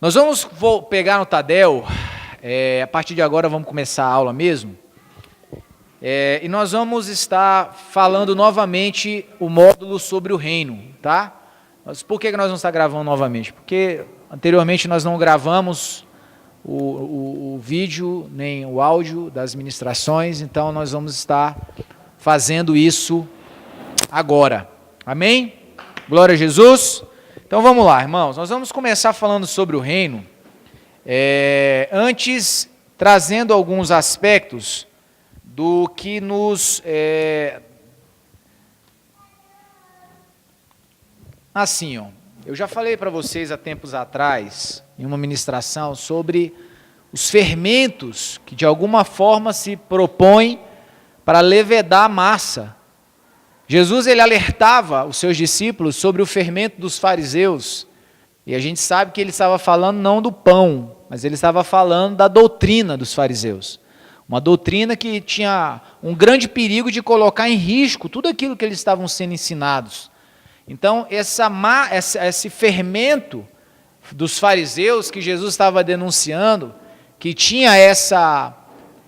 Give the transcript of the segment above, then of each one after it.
Nós vamos pegar no Tadel, a partir de agora vamos começar a aula mesmo, e nós vamos estar falando novamente o módulo sobre o reino, tá? Mas por que nós vamos estar gravando novamente? Porque anteriormente nós não gravamos o vídeo nem o áudio das ministrações, então nós vamos estar fazendo isso agora, amém? Glória a Jesus. Então vamos lá, irmãos, nós vamos começar falando sobre o reino, antes trazendo alguns aspectos do que nos... Assim, eu já falei para vocês há tempos atrás, em uma ministração, sobre os fermentos que de alguma forma se propõem para levedar a massa. Jesus, ele alertava os seus discípulos sobre o fermento dos fariseus, e a gente sabe que ele estava falando não do pão, mas ele estava falando da doutrina dos fariseus. Uma doutrina que tinha um grande perigo de colocar em risco tudo aquilo que eles estavam sendo ensinados. Então, esse fermento dos fariseus que Jesus estava denunciando, que tinha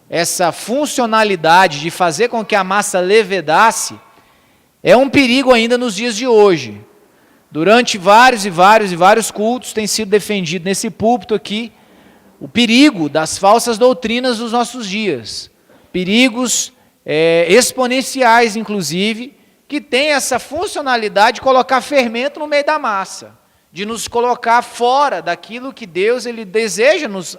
essa funcionalidade de fazer com que a massa levedasse, é um perigo ainda nos dias de hoje. Durante vários cultos tem sido defendido nesse púlpito aqui o perigo das falsas doutrinas dos nossos dias. Perigos exponenciais, inclusive, que tem essa funcionalidade de colocar fermento no meio da massa, de nos colocar fora daquilo que Deus ele deseja nos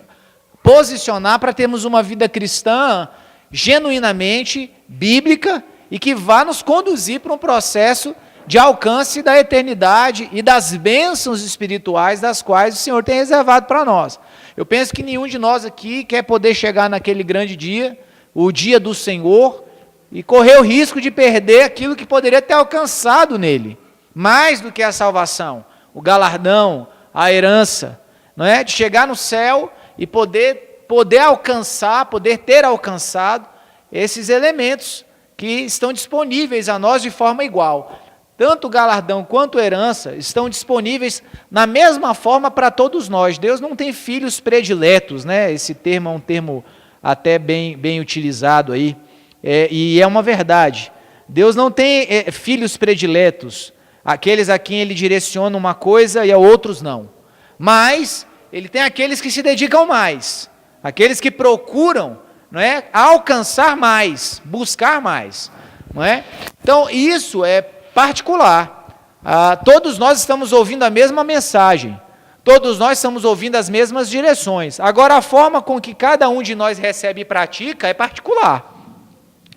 posicionar para termos uma vida cristã genuinamente bíblica e que vá nos conduzir para um processo de alcance da eternidade e das bênçãos espirituais das quais o Senhor tem reservado para nós. Eu penso que nenhum de nós aqui quer poder chegar naquele grande dia, o dia do Senhor, e correr o risco de perder aquilo que poderia ter alcançado nele, mais do que a salvação, o galardão, a herança, não é? De chegar no céu e poder alcançar, poder ter alcançado esses elementos que estão disponíveis a nós de forma igual. Tanto o galardão quanto a herança estão disponíveis na mesma forma para todos nós. Deus não tem filhos prediletos, né? Esse termo é um termo até bem utilizado aí, e é uma verdade. Deus não tem filhos prediletos, aqueles a quem ele direciona uma coisa e a outros não. Mas ele tem aqueles que se dedicam mais, aqueles que procuram, não é, alcançar mais, buscar mais, não é? Então isso é particular. Todos nós estamos ouvindo a mesma mensagem, todos nós estamos ouvindo as mesmas direções. Agora a forma com que cada um de nós recebe e pratica é particular.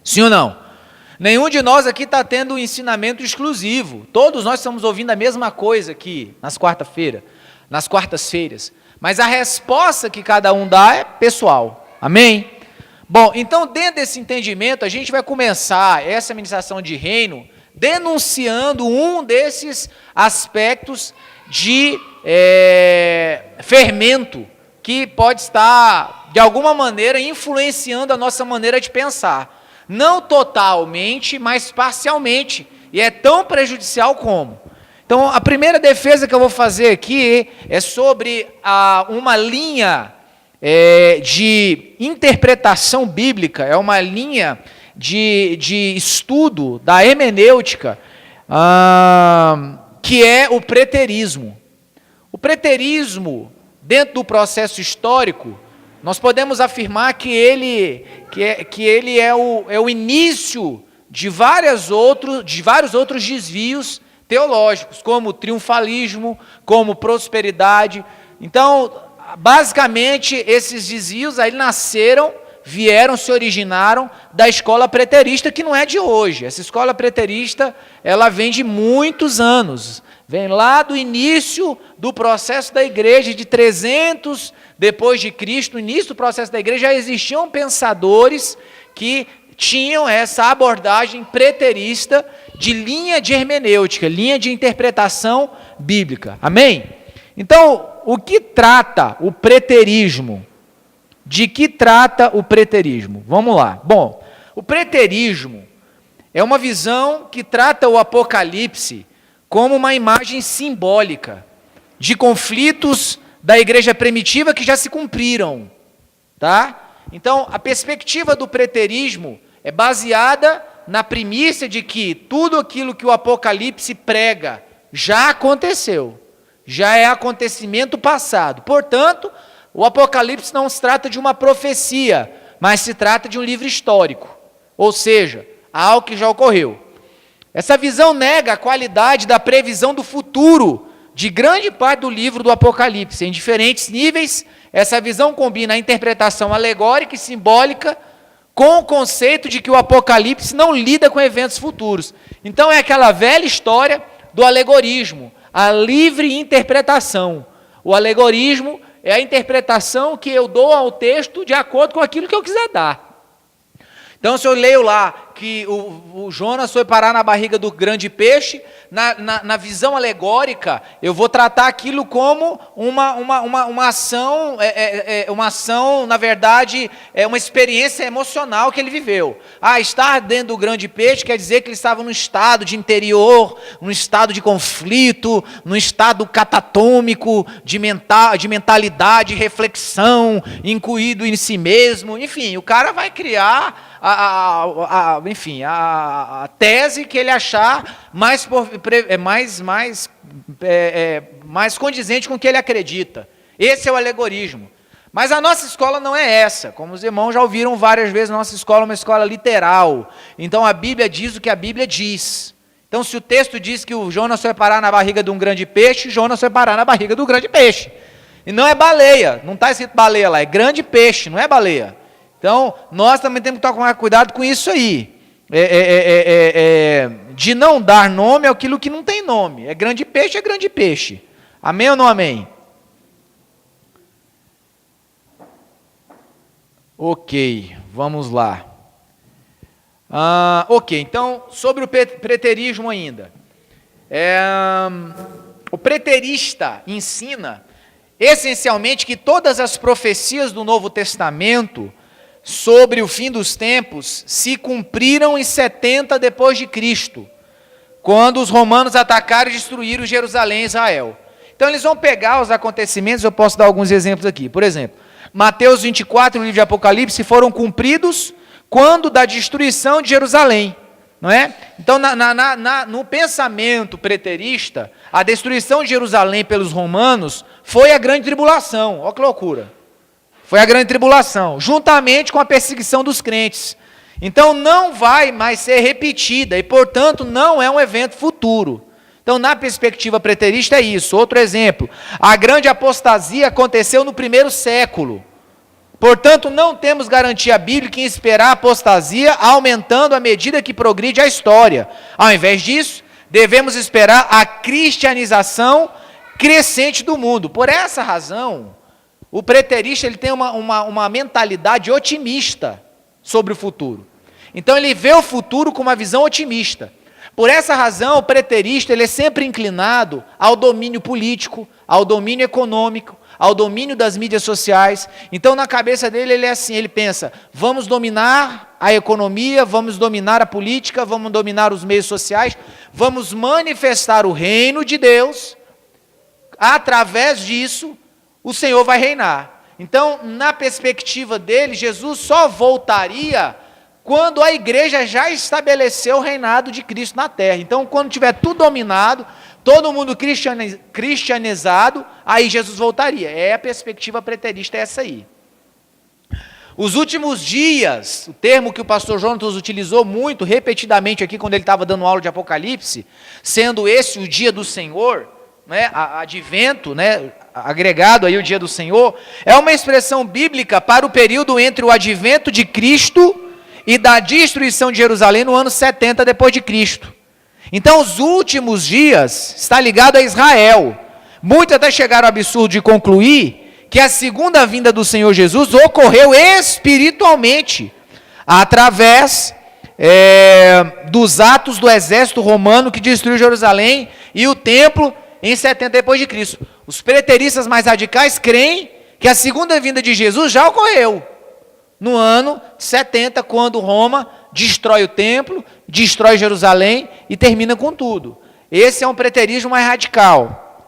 Sim ou não? Nenhum de nós aqui está tendo um ensinamento exclusivo. Todos nós estamos ouvindo a mesma coisa aqui nas quartas-feiras. Mas a resposta que cada um dá é pessoal. Amém? Bom, então dentro desse entendimento, a gente vai começar essa ministração de reino denunciando um desses aspectos de fermento que pode estar, de alguma maneira, influenciando a nossa maneira de pensar. Não totalmente, mas parcialmente. E é tão prejudicial como. Então, a primeira defesa que eu vou fazer aqui é sobre uma linha de interpretação bíblica, é uma linha de estudo da hermenêutica, que é o preterismo. O preterismo, dentro do processo histórico, nós podemos afirmar que ele é o início de vários outros desvios teológicos, como triunfalismo, como prosperidade. Então, basicamente, esses desvios aí se originaram da escola preterista, que não é de hoje. Essa escola preterista, ela vem de muitos anos. Vem lá do início do processo da igreja, de 300 depois de Cristo, no início do processo da igreja, já existiam pensadores que tinham essa abordagem preterista de linha de hermenêutica, linha de interpretação bíblica. Amém? Então, o que trata o preterismo? De que trata o preterismo? Vamos lá. Bom, o preterismo é uma visão que trata o Apocalipse como uma imagem simbólica de conflitos da igreja primitiva que já se cumpriram, tá? Então, a perspectiva do preterismo é baseada na premissa de que tudo aquilo que o Apocalipse prega já aconteceu, já é acontecimento passado. Portanto, o Apocalipse não se trata de uma profecia, mas se trata de um livro histórico, ou seja, algo que já ocorreu. Essa visão nega a qualidade da previsão do futuro de grande parte do livro do Apocalipse. Em diferentes níveis, essa visão combina a interpretação alegórica e simbólica com o conceito de que o Apocalipse não lida com eventos futuros. Então é aquela velha história do alegorismo, a livre interpretação. O alegorismo é a interpretação que eu dou ao texto de acordo com aquilo que eu quiser dar. Então, se eu leio lá que o Jonas foi parar na barriga do grande peixe, na visão alegórica, eu vou tratar aquilo como uma ação, na verdade, uma experiência emocional que ele viveu. Estar dentro do grande peixe quer dizer que ele estava num estado de interior, num estado de conflito, num estado catatômico, de mentalidade, reflexão, incluído em si mesmo. Enfim, o cara vai criar a tese que ele achar mais condizente com o que ele acredita. Esse é o alegorismo. Mas a nossa escola não é essa. Como os irmãos já ouviram várias vezes, a nossa escola é uma escola literal. Então a Bíblia diz o que a Bíblia diz. Então se o texto diz que o Jonas foi parar na barriga de um grande peixe, Jonas foi parar na barriga do grande peixe. E não é baleia, não está escrito baleia lá, é grande peixe, não é baleia. Então, nós também temos que tomar cuidado com isso aí, de não dar nome àquilo que não tem nome. É grande peixe. Amém ou não amém? Ok, vamos lá. Então, sobre o preterismo ainda. O preterista ensina, essencialmente, que todas as profecias do Novo Testamento sobre o fim dos tempos se cumpriram em 70 depois de Cristo, quando os romanos atacaram e destruíram Jerusalém e Israel. Então eles vão pegar os acontecimentos, eu posso dar alguns exemplos aqui. Por exemplo, Mateus 24 e o livro de Apocalipse foram cumpridos quando da destruição de Jerusalém, não é? Então no pensamento preterista, a destruição de Jerusalém pelos romanos foi a grande tribulação. Olha que loucura. Foi a grande tribulação, juntamente com a perseguição dos crentes. Então não vai mais ser repetida e, portanto, não é um evento futuro. Então, na perspectiva preterista é isso. Outro exemplo, a grande apostasia aconteceu no 1º século. Portanto, não temos garantia bíblica em esperar a apostasia aumentando à medida que progride a história. Ao invés disso, devemos esperar a cristianização crescente do mundo. Por essa razão, o preterista ele tem uma mentalidade otimista sobre o futuro. Então ele vê o futuro com uma visão otimista. Por essa razão, o preterista ele é sempre inclinado ao domínio político, ao domínio econômico, ao domínio das mídias sociais. Então na cabeça dele ele é assim, ele pensa, vamos dominar a economia, vamos dominar a política, vamos dominar os meios sociais, vamos manifestar o reino de Deus, através disso, o Senhor vai reinar. Então, na perspectiva dele, Jesus só voltaria quando a igreja já estabeleceu o reinado de Cristo na terra. Então, quando tiver tudo dominado, todo mundo cristianizado, aí Jesus voltaria. A perspectiva preterista é essa aí. Os últimos dias, o termo que o pastor Jonas utilizou muito, repetidamente aqui, quando ele estava dando aula de Apocalipse, sendo esse o dia do Senhor, né, advento, né, agregado aí o dia do Senhor, é uma expressão bíblica para o período entre o advento de Cristo e da destruição de Jerusalém no ano 70 depois de Cristo. Então os últimos dias está ligado a Israel. Muitos até chegaram ao absurdo de concluir que a segunda vinda do Senhor Jesus ocorreu espiritualmente, através dos atos do exército romano que destruiu Jerusalém e o templo em 70 depois de Cristo. Os preteristas mais radicais creem que a segunda vinda de Jesus já ocorreu no ano 70, quando Roma destrói o templo, destrói Jerusalém e termina com tudo. Esse é um preterismo mais radical.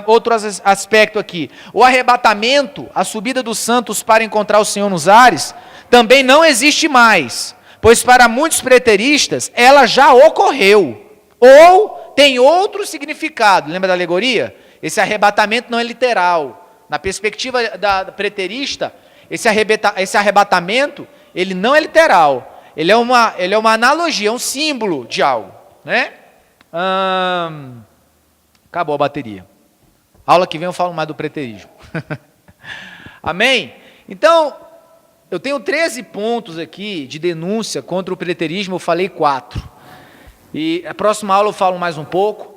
Outro aspecto aqui. O arrebatamento, a subida dos santos para encontrar o Senhor nos ares, também não existe mais, pois para muitos preteristas ela já ocorreu, ou tem outro significado. Lembra da alegoria? Esse arrebatamento não é literal. Na perspectiva da preterista, esse arrebatamento, ele não é literal. Ele é uma analogia, é um símbolo de algo, né? Acabou a bateria. Aula que vem eu falo mais do preterismo. Amém? Então, eu tenho 13 pontos aqui de denúncia contra o preterismo, eu falei 4. E a próxima aula eu falo mais um pouco.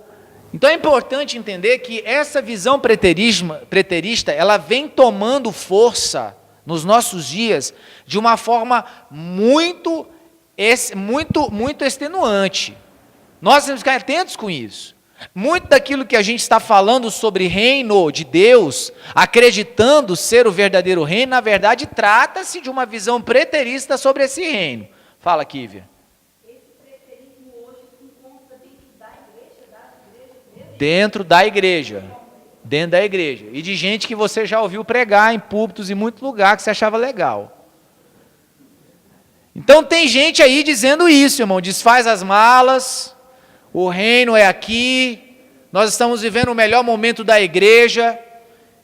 Então é importante entender que essa visão preterista, ela vem tomando força nos nossos dias de uma forma muito extenuante. Nós temos que ficar atentos com isso. Muito daquilo que a gente está falando sobre reino de Deus, acreditando ser o verdadeiro reino, na verdade trata-se de uma visão preterista sobre esse reino. Fala, Kívia. Dentro da igreja, e de gente que você já ouviu pregar em púlpitos em muito lugar que você achava legal. Então tem gente aí dizendo isso, irmão, desfaz as malas, o reino é aqui, nós estamos vivendo o melhor momento da igreja.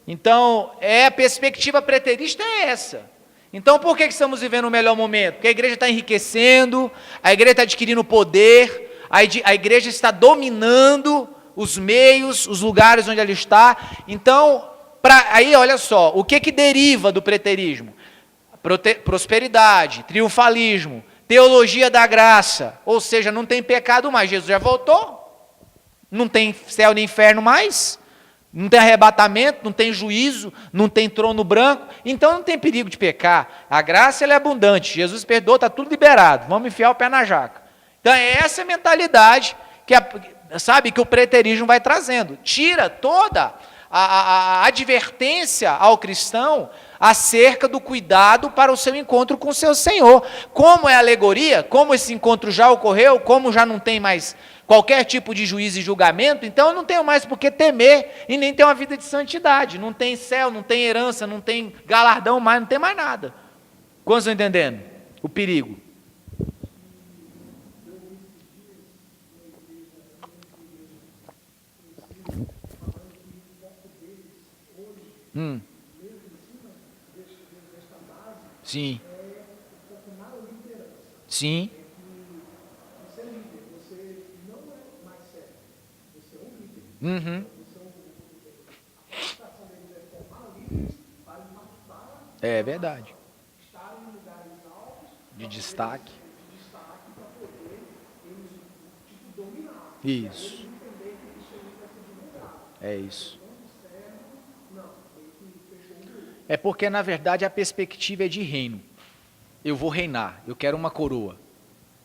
Então a perspectiva preterista é essa. Então por que estamos vivendo o melhor momento? Porque a igreja está enriquecendo, a igreja está adquirindo poder, a igreja está dominando os meios, os lugares onde ela está. Então, aí olha só, o que deriva do preterismo? Prosperidade, triunfalismo, teologia da graça, ou seja, não tem pecado mais, Jesus já voltou, não tem céu nem inferno mais, não tem arrebatamento, não tem juízo, não tem trono branco, então não tem perigo de pecar, a graça ela é abundante, Jesus perdoou, está tudo liberado, vamos enfiar o pé na jaca. Então é essa mentalidade que que o preterismo vai trazendo, tira toda a advertência ao cristão acerca do cuidado para o seu encontro com o seu Senhor. Como é alegoria, como esse encontro já ocorreu, como já não tem mais qualquer tipo de juízo e julgamento, então eu não tenho mais por que temer e nem ter uma vida de santidade. Não tem céu, não tem herança, não tem galardão mais, não tem mais nada. Quantos estão entendendo o perigo? Sim. Sim. É verdade. De destaque. Isso. É isso. É porque, na verdade, a perspectiva é de reino. Eu vou reinar, eu quero uma coroa.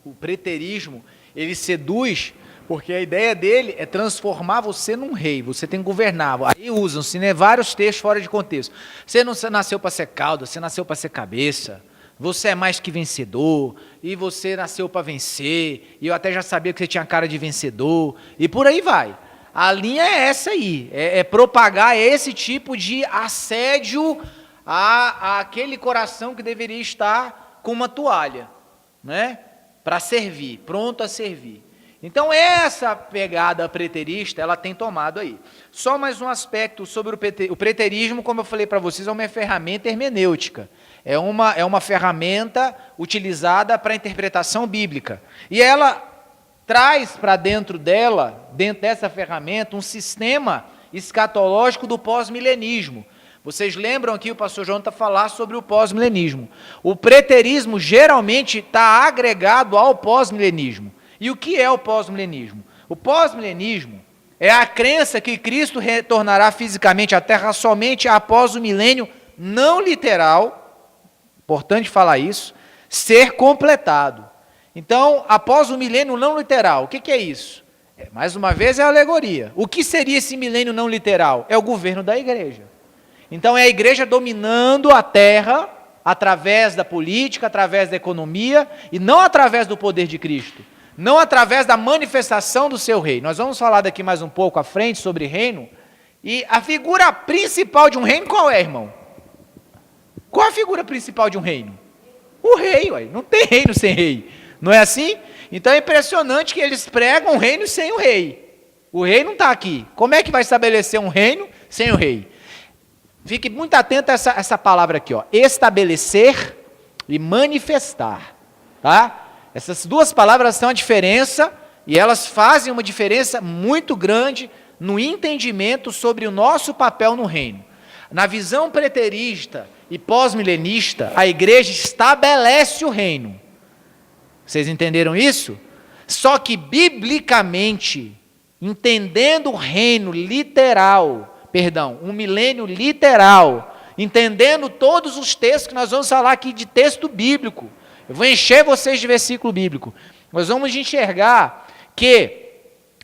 O preterismo, ele seduz, porque a ideia dele é transformar você num rei, você tem que governar. Aí usam-se, né, vários textos fora de contexto. Você não nasceu para ser cauda, você nasceu para ser cabeça. Você é mais que vencedor, e você nasceu para vencer, e eu até já sabia que você tinha cara de vencedor, e por aí vai. A linha é essa aí, é propagar esse tipo de assédio àquele coração que deveria estar com uma toalha, né? Para servir, pronto a servir. Então essa pegada preterista, ela tem tomado aí. Só mais um aspecto sobre o preterismo, como eu falei para vocês, é uma ferramenta hermenêutica. É uma ferramenta utilizada para a interpretação bíblica. E ela traz para dentro dessa ferramenta, um sistema escatológico do pós-milenismo. Vocês lembram aqui o pastor João está falando sobre o pós-milenismo. O preterismo geralmente está agregado ao pós-milenismo. E o que é o pós-milenismo? O pós-milenismo é a crença que Cristo retornará fisicamente à Terra somente após o milênio não literal, importante falar isso, ser completado. Então, após o milênio não literal, o que é isso? Mais uma vez é a alegoria. O que seria esse milênio não literal? É o governo da igreja. Então é a igreja dominando a terra através da política, através da economia e não através do poder de Cristo. não através da manifestação do seu reino. Nós vamos falar daqui mais um pouco à frente sobre reino, e a figura principal de um reino qual é, irmão? Qual a figura principal de um reino? O rei, ué. Não tem reino sem rei, não é assim? Então é impressionante que eles pregam um reino sem o rei. O rei não está aqui. Como é que vai estabelecer um reino sem o rei? Fique muito atento a essa palavra aqui, ó, estabelecer e manifestar, tá? Essas duas palavras têm uma diferença e elas fazem uma diferença muito grande no entendimento sobre o nosso papel no reino. Na visão preterista e pós-milenista, a igreja estabelece o reino. Vocês entenderam isso? Só que biblicamente, entendendo o reino literal, um milênio literal, entendendo todos os textos que nós vamos falar aqui de texto bíblico, eu vou encher vocês de versículo bíblico, nós vamos enxergar que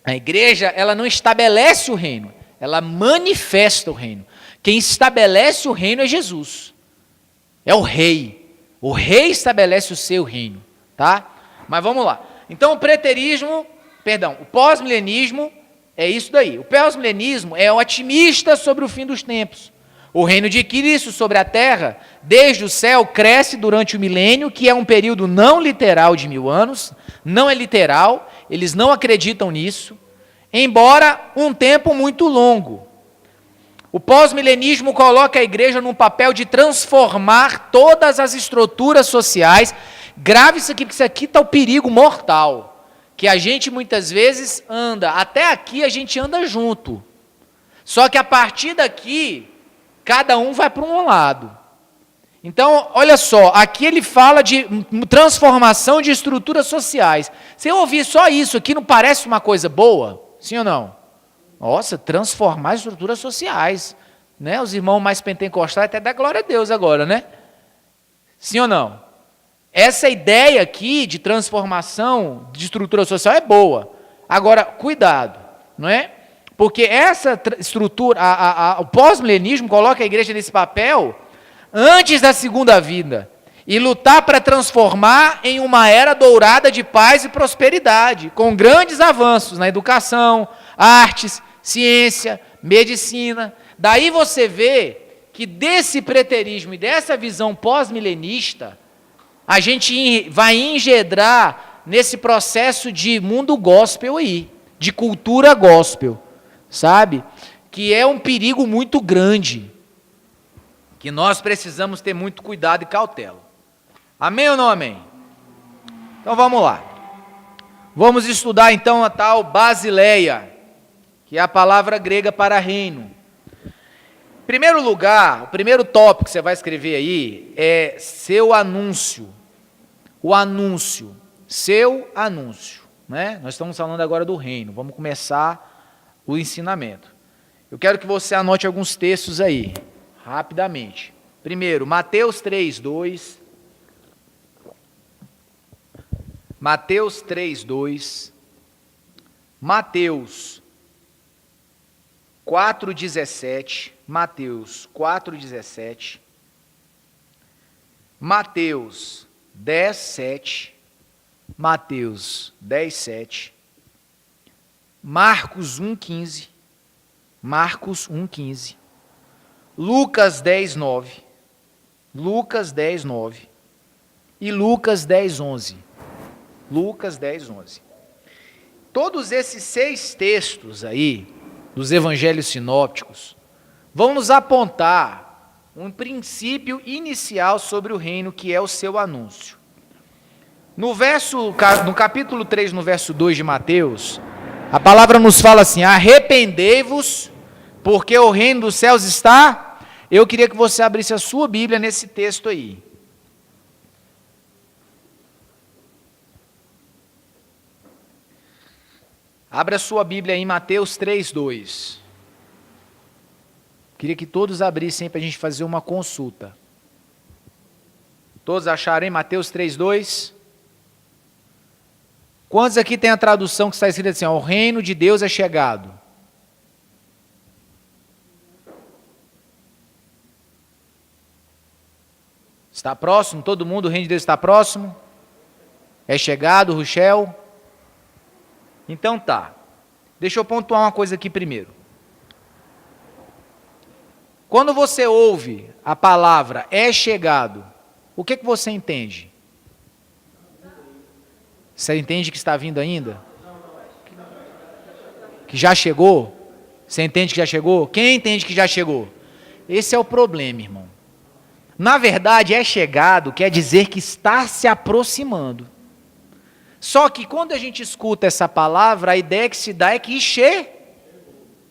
a igreja, ela não estabelece o reino, ela manifesta o reino. Quem estabelece o reino é Jesus, é o rei estabelece o seu reino, tá? Mas vamos lá, então o pós-milenismo é isso daí. O pós-milenismo é otimista sobre o fim dos tempos. O reino de Cristo sobre a terra, desde o céu, cresce durante o milênio, que é um período não literal de 1000 anos, não é literal, eles não acreditam nisso, embora um tempo muito longo. O pós-milenismo coloca a igreja num papel de transformar todas as estruturas sociais. Grave isso aqui, porque isso aqui está o perigo mortal. Que a gente muitas vezes anda, até aqui a gente anda junto. Só que a partir daqui, cada um vai para um lado. Então, olha só, aqui ele fala de transformação de estruturas sociais. Se eu ouvir só isso aqui, não parece uma coisa boa? Sim ou não? Nossa, transformar estruturas sociais. Né? Os irmãos mais pentecostais até dá glória a Deus agora, né? Sim ou não? Essa ideia aqui de transformação de estrutura social é boa. Agora, cuidado, não é? Porque essa estrutura, o pós-milenismo coloca a igreja nesse papel antes da segunda vinda e lutar para transformar em uma era dourada de paz e prosperidade, com grandes avanços na educação, artes, ciência, medicina. Daí você vê que desse preterismo e dessa visão pós-milenista, a gente vai engendrar nesse processo de mundo gospel aí, de cultura gospel, sabe? Que é um perigo muito grande, que nós precisamos ter muito cuidado e cautela. Amém ou não amém? Então vamos lá. Vamos estudar então a tal Basileia, que é a palavra grega para reino. Em primeiro lugar, o primeiro tópico que você vai escrever aí é seu anúncio. O anúncio, seu anúncio. Né? Nós estamos falando agora do reino. Vamos começar o ensinamento. Eu quero que você anote alguns textos aí, rapidamente. Primeiro, Mateus 3:2. Mateus 3:2. Mateus 4:17. Mateus 4:17, Mateus 10:7, Mateus 10:7, Marcos 1:15, Marcos 1:15, Lucas 10:9, Lucas 10:9 e Lucas 10:11, Lucas 10:11. Todos esses 6 textos aí, dos evangelhos sinópticos, vão nos apontar um princípio inicial sobre o reino, que é o seu anúncio. No capítulo 3, no verso 2 de Mateus, a palavra nos fala assim: arrependei-vos, porque o reino dos céus está... Eu queria que você abrisse a sua Bíblia nesse texto aí. Abra a sua Bíblia em Mateus 3:2. Queria que todos abrissem para a gente fazer uma consulta. Todos acharam em Mateus 3:2? Quantos aqui tem a tradução que está escrita assim: ó, o reino de Deus é chegado? Está próximo? Todo mundo, o reino de Deus está próximo? É chegado, Ruchel? Então tá. Deixa eu pontuar uma coisa aqui primeiro. Quando você ouve a palavra é chegado, o que você entende? Você entende que está vindo ainda? Que já chegou? Você entende que já chegou? Quem entende que já chegou? Esse é o problema, irmão. Na verdade, é chegado quer dizer que está se aproximando. Só que quando a gente escuta essa palavra, a ideia que se dá é que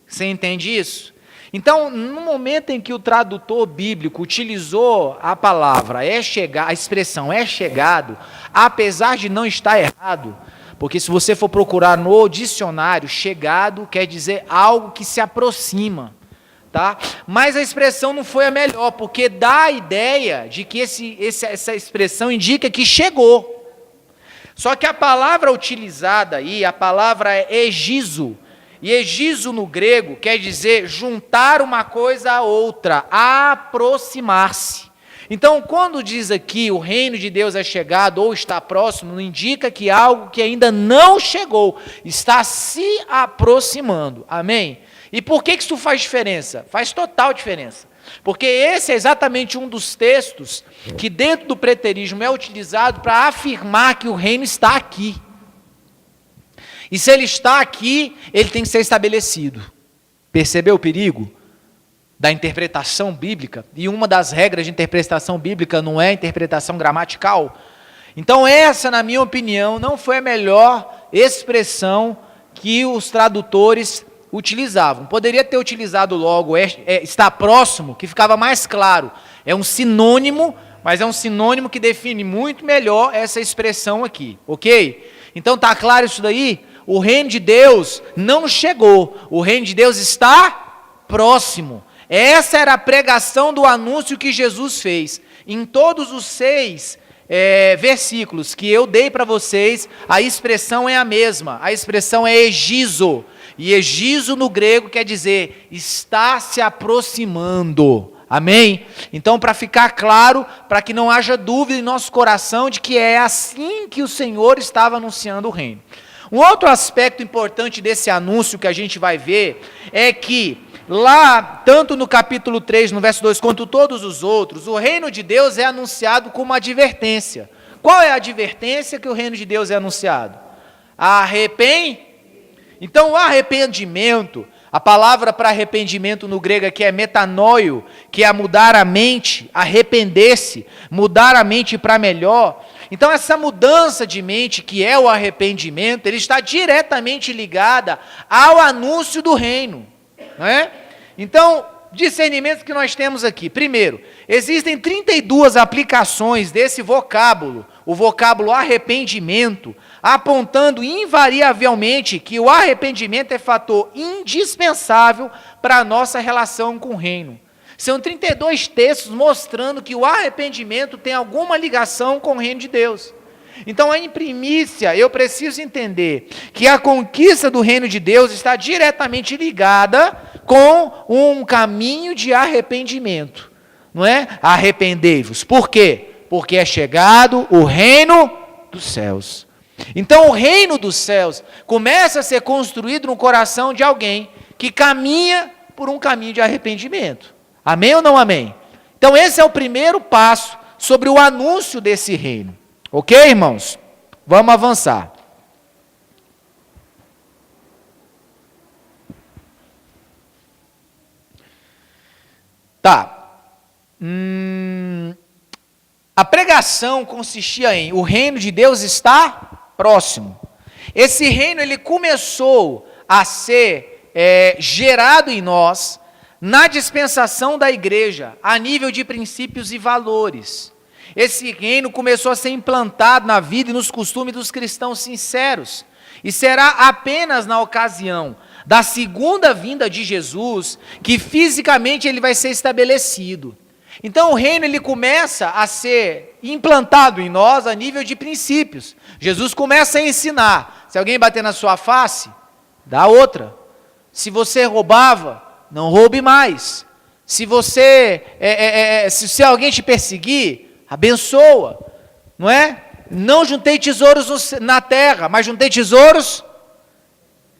Você entende isso? Então, no momento em que o tradutor bíblico utilizou a palavra a expressão é chegado, apesar de não estar errado, porque se você for procurar no dicionário, chegado quer dizer algo que se aproxima, tá? Mas a expressão não foi a melhor, porque dá a ideia de que essa expressão indica que chegou. Só que a palavra utilizada aí, a palavra é egizo, e egizo no grego quer dizer juntar uma coisa a outra, aproximar-se. Então, quando diz aqui o reino de Deus é chegado ou está próximo, não indica que algo que ainda não chegou está se aproximando. Amém? E por que isso faz diferença? Faz total diferença. Porque esse é exatamente um dos textos que dentro do preterismo é utilizado para afirmar que o reino está aqui. E se ele está aqui, ele tem que ser estabelecido. Percebeu o perigo da interpretação bíblica? E uma das regras de interpretação bíblica não é a interpretação gramatical. Então essa, na minha opinião, não foi a melhor expressão que os tradutores utilizavam. Poderia ter utilizado logo está próximo, que ficava mais claro. É um sinônimo, mas é um sinônimo que define muito melhor essa expressão aqui, ok? Então está claro isso daí? O reino de Deus não chegou, o reino de Deus está próximo. Essa era a pregação do anúncio que Jesus fez. Em todos os 6 versículos que eu dei para vocês, a expressão é a mesma, a expressão é egizo. E egizo no grego quer dizer, está se aproximando. Amém? Então, para ficar claro, para que não haja dúvida em nosso coração de que é assim que o Senhor estava anunciando o reino. Um outro aspecto importante desse anúncio que a gente vai ver é que lá, tanto no capítulo 3, no verso 2, quanto todos os outros, o reino de Deus é anunciado como uma advertência. Qual é a advertência que o reino de Deus é anunciado? Então, o arrependimento, a palavra para arrependimento no grego aqui é metanoio, que é mudar a mente, arrepender-se, mudar a mente para melhor. Então, essa mudança de mente, que é o arrependimento, ele está diretamente ligada ao anúncio do reino, não é? Então, discernimentos que nós temos aqui. Primeiro, existem 32 aplicações desse vocábulo, o vocábulo arrependimento, apontando invariavelmente que o arrependimento é fator indispensável para a nossa relação com o reino. São 32 textos mostrando que o arrependimento tem alguma ligação com o reino de Deus. Então, em primícia, eu preciso entender que a conquista do reino de Deus está diretamente ligada com um caminho de arrependimento. Não é? Arrependei-vos. Por quê? Porque é chegado o reino dos céus. Então, o reino dos céus começa a ser construído no coração de alguém que caminha por um caminho de arrependimento. Amém ou não amém? Então, esse é o primeiro passo sobre o anúncio desse reino. Ok, irmãos? Vamos avançar. Tá. A pregação consistia em: o reino de Deus está próximo. Esse reino ele começou a ser gerado em nós na dispensação da igreja, a nível de princípios e valores. Esse reino começou a ser implantado na vida e nos costumes dos cristãos sinceros, e será apenas na ocasião da segunda vinda de Jesus que fisicamente ele vai ser estabelecido. Então o reino ele começa a ser implantado em nós a nível de princípios. Jesus começa a ensinar: se alguém bater na sua face, dá outra. Se você roubava, não roube mais. Se se alguém te perseguir, abençoa, não é? Não juntei tesouros na terra, mas juntei tesouros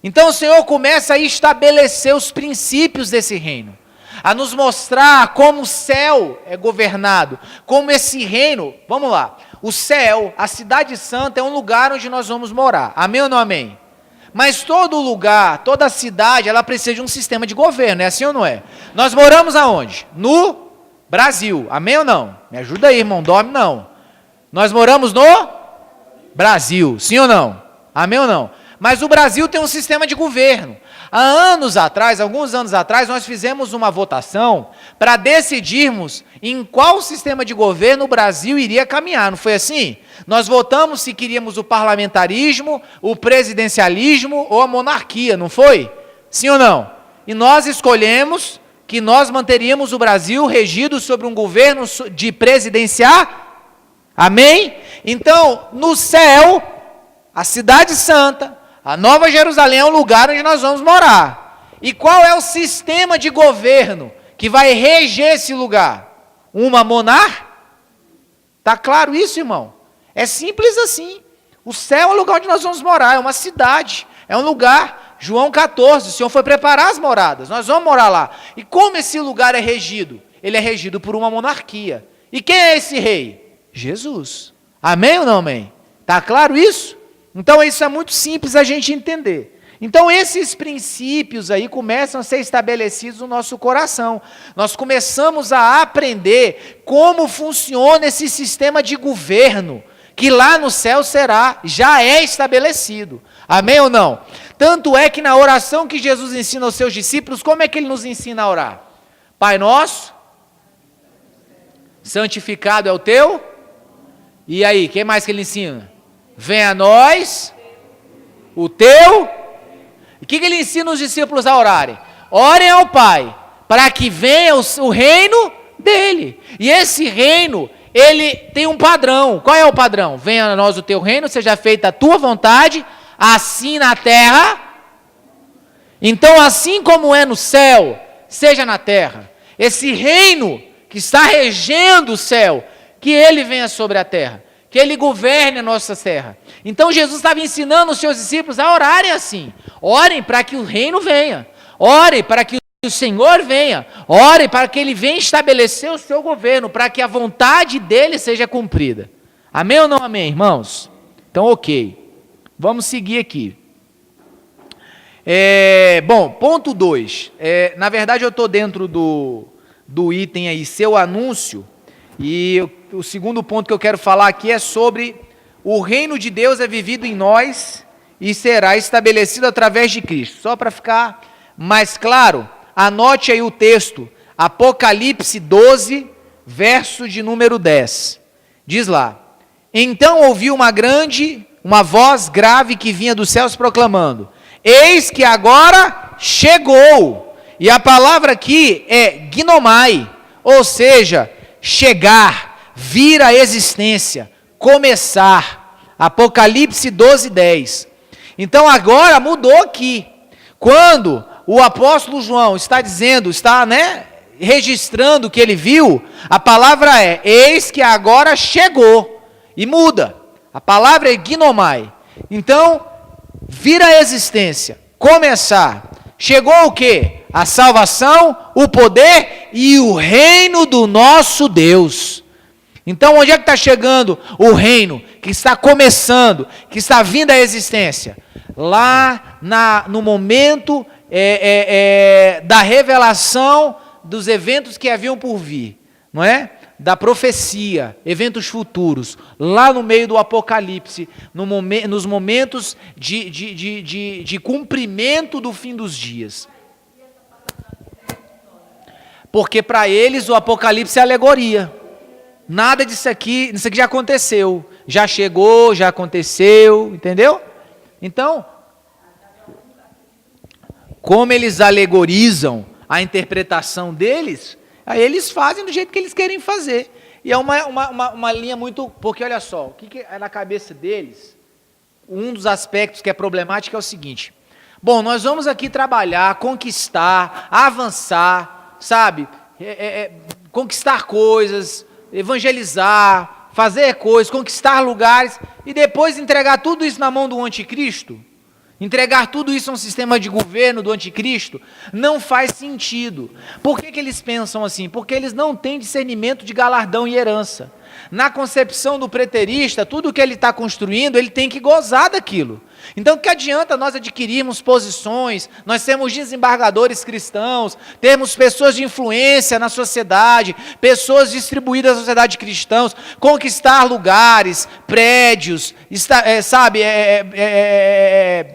Então o Senhor começa a estabelecer os princípios desse reino, a nos mostrar como o céu é governado, como esse reino, vamos lá, o céu, a cidade santa é um lugar onde nós vamos morar, amém ou não amém? Mas todo lugar, toda cidade, ela precisa de um sistema de governo, é assim ou não é? Nós moramos aonde? No Brasil, amém ou não? Me ajuda aí, irmão, dorme não. Nós moramos no Brasil, sim ou não? Amém ou não? Mas o Brasil tem um sistema de governo. Há anos atrás, alguns anos atrás, nós fizemos uma votação para decidirmos em qual sistema de governo o Brasil iria caminhar, não foi assim? Nós votamos se queríamos o parlamentarismo, o presidencialismo ou a monarquia, não foi? Sim ou não? E nós escolhemos que nós manteríamos o Brasil regido sobre um governo de presidencial. Amém? Então, no céu, a cidade santa, a Nova Jerusalém é o lugar onde nós vamos morar. E qual é o sistema de governo que vai reger esse lugar? Uma monarquia? Está claro isso, irmão? É simples assim. O céu é o lugar onde nós vamos morar, é uma cidade, é um lugar. João 14, o Senhor foi preparar as moradas, nós vamos morar lá. E como esse lugar é regido? Ele é regido por uma monarquia. E quem é esse rei? Jesus. Amém ou não amém? Está claro isso? Então isso é muito simples a gente entender. Então esses princípios aí começam a ser estabelecidos no nosso coração. Nós começamos a aprender como funciona esse sistema de governo, que lá no céu já é estabelecido. Amém ou não? Tanto é que na oração que Jesus ensina aos seus discípulos, como é que ele nos ensina a orar? Pai nosso, santificado é o teu. E aí, quem mais que ele ensina? Venha a nós, o teu. E o que ele ensina os discípulos a orarem? Orem ao Pai, para que venha o reino dele. E esse reino, ele tem um padrão. Qual é o padrão? Venha a nós o teu reino, seja feita a tua vontade, assim na terra. Então, assim como é no céu, seja na terra. Esse reino que está regendo o céu, que ele venha sobre a terra, que ele governe a nossa terra. Então Jesus estava ensinando os seus discípulos a orarem assim. Orem para que o reino venha. Orem para que o Senhor venha. Orem para que ele venha estabelecer o seu governo, para que a vontade dele seja cumprida. Amém ou não amém, irmãos? Então, ok. Vamos seguir aqui. Bom, ponto 2. Na verdade, eu estou dentro do item aí, seu anúncio. E o segundo ponto que eu quero falar aqui é sobre o reino de Deus é vivido em nós e será estabelecido através de Cristo. Só para ficar mais claro, anote aí o texto, Apocalipse 12, verso de número 10. Diz lá: então ouvi uma voz grave que vinha dos céus proclamando: eis que agora chegou. E a palavra aqui é ginomai, ou seja, chegar, vir à existência, começar. Apocalipse 12, 10. Então agora mudou aqui. Quando o apóstolo João está dizendo, registrando o que ele viu, a palavra é: eis que agora chegou. E muda. A palavra é ginomai. Então, vir à existência, começar. Chegou o quê? A salvação, o poder e o reino do nosso Deus. Então, onde é que está chegando o reino que está começando, que está vindo à existência? Lá no momento da revelação dos eventos que haviam por vir, não é? Da profecia, eventos futuros, lá no meio do Apocalipse, nos momentos de cumprimento do fim dos dias. Porque para eles o Apocalipse é alegoria. Nada disso aqui, isso aqui já aconteceu, já chegou, já aconteceu, entendeu? Então, como eles alegorizam a interpretação deles, aí eles fazem do jeito que eles querem fazer. E é uma linha muito... Porque olha só, o que é na cabeça deles, um dos aspectos que é problemático é o seguinte: bom, nós vamos aqui trabalhar, conquistar, avançar, sabe? Conquistar coisas, evangelizar, fazer coisas, conquistar lugares, e depois entregar tudo isso na mão do anticristo? Entregar tudo isso a um sistema de governo do anticristo não faz sentido. Por que eles pensam assim? Porque eles não têm discernimento de galardão e herança. Na concepção do preterista, tudo que ele está construindo, ele tem que gozar daquilo. Então, que adianta nós adquirirmos posições, nós sermos desembargadores cristãos, termos pessoas de influência na sociedade, pessoas distribuídas na sociedade cristãos, conquistar lugares, prédios,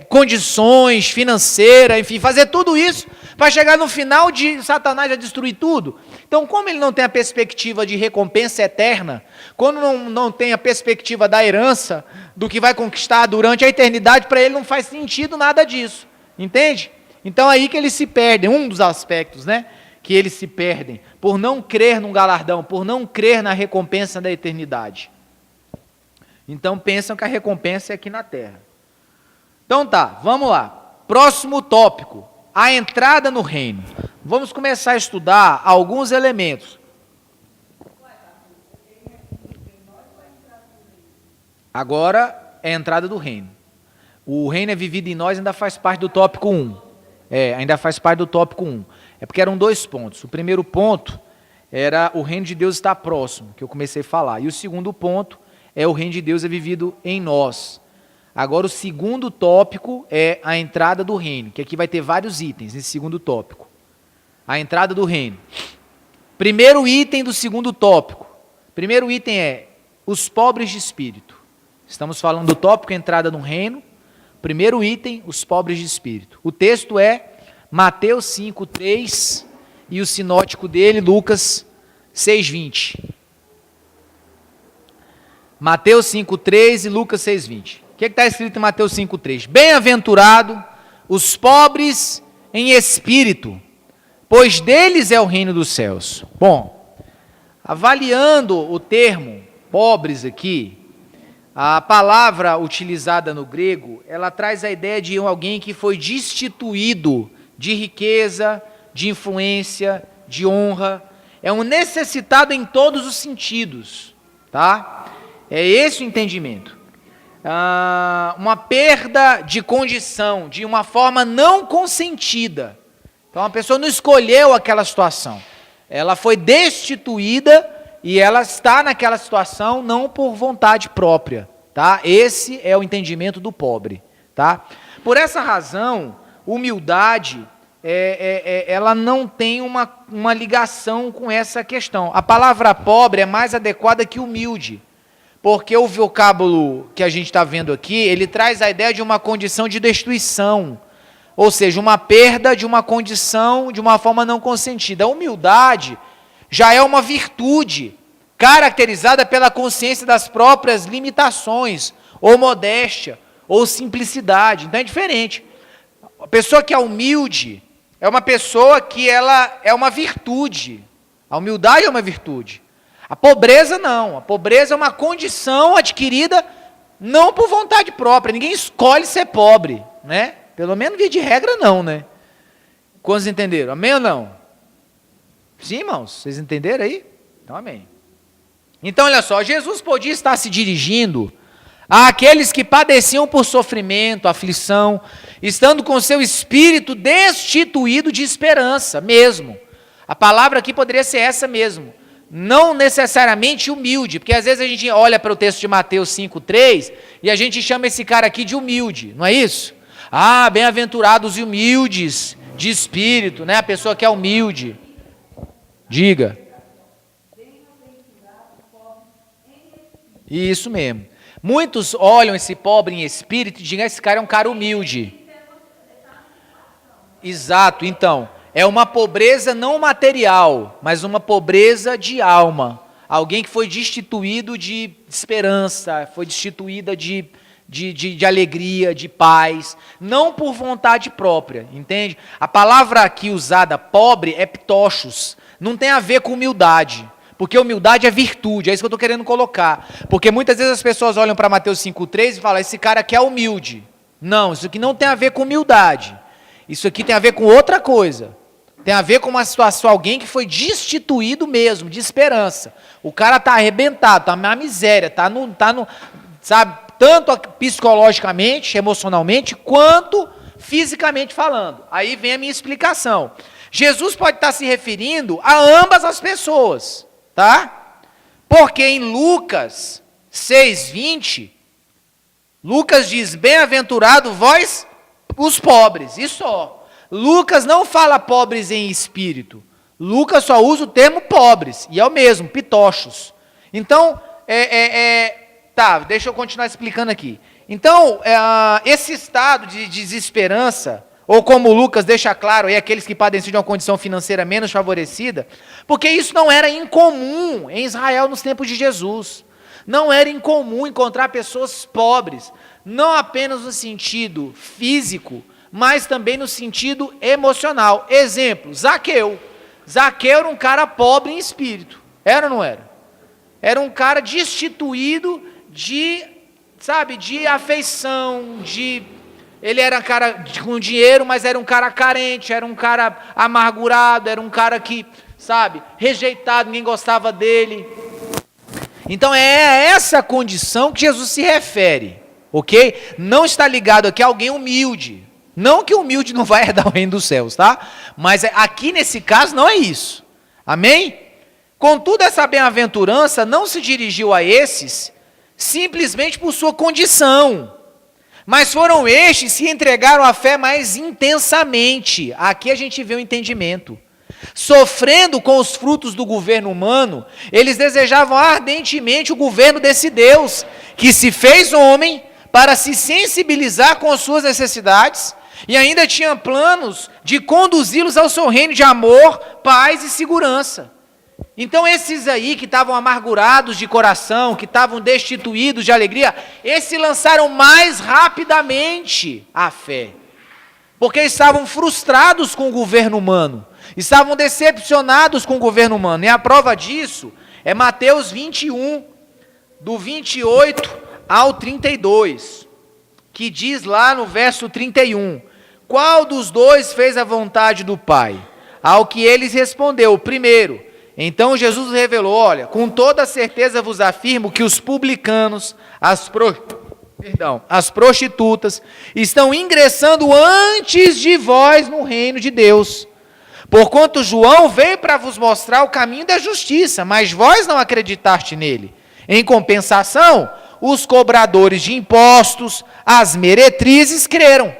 condições financeiras, enfim, fazer tudo isso para chegar no final de Satanás a destruir tudo. Então, como ele não tem a perspectiva de recompensa eterna, quando não tem a perspectiva da herança, do que vai conquistar durante a eternidade, para ele não faz sentido nada disso, entende? Então, aí que eles se perdem, um dos aspectos, né, que eles se perdem, por não crer num galardão, por não crer na recompensa da eternidade. Então, pensam que a recompensa é aqui na terra. Então tá, vamos lá. Próximo tópico, a entrada no reino. Vamos começar a estudar alguns elementos. Agora é a entrada do reino. O reino é vivido em nós, ainda faz parte do tópico 1. Ainda faz parte do tópico 1. É porque eram 2 pontos. O primeiro ponto era o reino de Deus estar próximo, que eu comecei a falar. E o segundo ponto é o reino de Deus é vivido em nós. Agora o segundo tópico é a entrada do reino, que aqui vai ter vários itens nesse segundo tópico. A entrada do reino. Primeiro item do segundo tópico. Primeiro item é os pobres de espírito. Estamos falando do tópico entrada no reino. Primeiro item, os pobres de espírito. O texto é Mateus 5:3 e o sinótico dele, Lucas 6:20. Mateus 5:3 e Lucas 6:20. O que está escrito em Mateus 5:3? Bem-aventurado os pobres em espírito, pois deles é o reino dos céus. Bom, avaliando o termo pobres aqui, a palavra utilizada no grego, ela traz a ideia de alguém que foi destituído de riqueza, de influência, de honra. É um necessitado em todos os sentidos, tá? É esse o entendimento. Uma perda de condição, de uma forma não consentida. Então a pessoa não escolheu aquela situação. Ela foi destituída e ela está naquela situação não por vontade própria, tá? Esse é o entendimento do pobre, tá? Por essa razão, humildade, ela não tem uma ligação com essa questão. A palavra pobre é mais adequada que humilde, porque o vocábulo que a gente está vendo aqui, ele traz a ideia de uma condição de destruição, ou seja, uma perda de uma condição de uma forma não consentida. A humildade já é uma virtude, caracterizada pela consciência das próprias limitações, ou modéstia, ou simplicidade. Então é diferente. A pessoa que é humilde é uma pessoa que ela é uma virtude. A humildade é uma virtude. A pobreza não. A pobreza é uma condição adquirida não por vontade própria. Ninguém escolhe ser pobre, né? Pelo menos via de regra não, né? Quantos entenderam? Amém ou não? Sim, irmãos? Vocês entenderam aí? Então, amém. Então, olha só, Jesus podia estar se dirigindo àqueles que padeciam por sofrimento, aflição, estando com seu espírito destituído de esperança mesmo. A palavra aqui poderia ser essa mesmo. Não necessariamente humilde, porque às vezes a gente olha para o texto de Mateus 5:3 e a gente chama esse cara aqui de humilde, não é isso? Ah, bem-aventurados e humildes de espírito, né? A pessoa que é humilde. Diga. Isso mesmo. Muitos olham esse pobre em espírito e dizem, esse cara é um cara humilde. Exato, então, é uma pobreza não material, mas uma pobreza de alma. Alguém que foi destituído de esperança, foi destituída de alegria, de paz, não por vontade própria, entende? A palavra aqui usada, pobre, é ptochos, não tem a ver com humildade. Porque humildade é virtude, é isso que eu estou querendo colocar. Porque muitas vezes as pessoas olham para Mateus 5:3 e falam, esse cara aqui é humilde. Não, isso aqui não tem a ver com humildade. Isso aqui tem a ver com outra coisa. Tem a ver com uma situação, alguém que foi destituído mesmo, de esperança. O cara está arrebentado, está na miséria, sabe, tanto psicologicamente, emocionalmente, quanto fisicamente falando. Aí vem a minha explicação. Jesus pode estar se referindo a ambas as pessoas, tá? Porque em Lucas 6:20, Lucas diz: bem-aventurado vós os pobres, e só. Lucas não fala pobres em espírito. Lucas só usa o termo pobres, e é o mesmo, pitochos. Então, tá, deixa eu continuar explicando aqui. Então, esse estado de desesperança, ou como Lucas deixa claro, aqueles que padecem de uma condição financeira menos favorecida, porque isso não era incomum em Israel nos tempos de Jesus. Não era incomum encontrar pessoas pobres, não apenas no sentido físico, mas também no sentido emocional. Exemplo, Zaqueu. Zaqueu era um cara pobre em espírito. Era ou não era? Era um cara destituído de afeição, ele era um cara com dinheiro, mas era um cara carente, era um cara amargurado, era um cara que, rejeitado, ninguém gostava dele. Então é essa condição que Jesus se refere, ok? Não está ligado aqui a alguém humilde. Não que o humilde não vai herdar o reino dos céus, tá? Mas aqui nesse caso não é isso. Amém? Contudo, essa bem-aventurança não se dirigiu a esses simplesmente por sua condição, mas foram estes que entregaram a fé mais intensamente. Aqui a gente vê o entendimento. Sofrendo com os frutos do governo humano, eles desejavam ardentemente o governo desse Deus, que se fez homem para se sensibilizar com as suas necessidades, e ainda tinha planos de conduzi-los ao seu reino de amor, paz e segurança. Então esses aí que estavam amargurados de coração, que estavam destituídos de alegria, esses lançaram mais rapidamente a fé, porque estavam frustrados com o governo humano, estavam decepcionados com o governo humano, e a prova disso é Mateus 21, do 28 ao 32, que diz lá no verso 31, qual dos dois fez a vontade do Pai? Ao que eles respondeu, o primeiro. Então Jesus revelou, olha, com toda certeza vos afirmo que os publicanos, as prostitutas, estão ingressando antes de vós no reino de Deus. Porquanto João veio para vos mostrar o caminho da justiça, mas vós não acreditaste nele. Em compensação, os cobradores de impostos, as meretrizes, creram.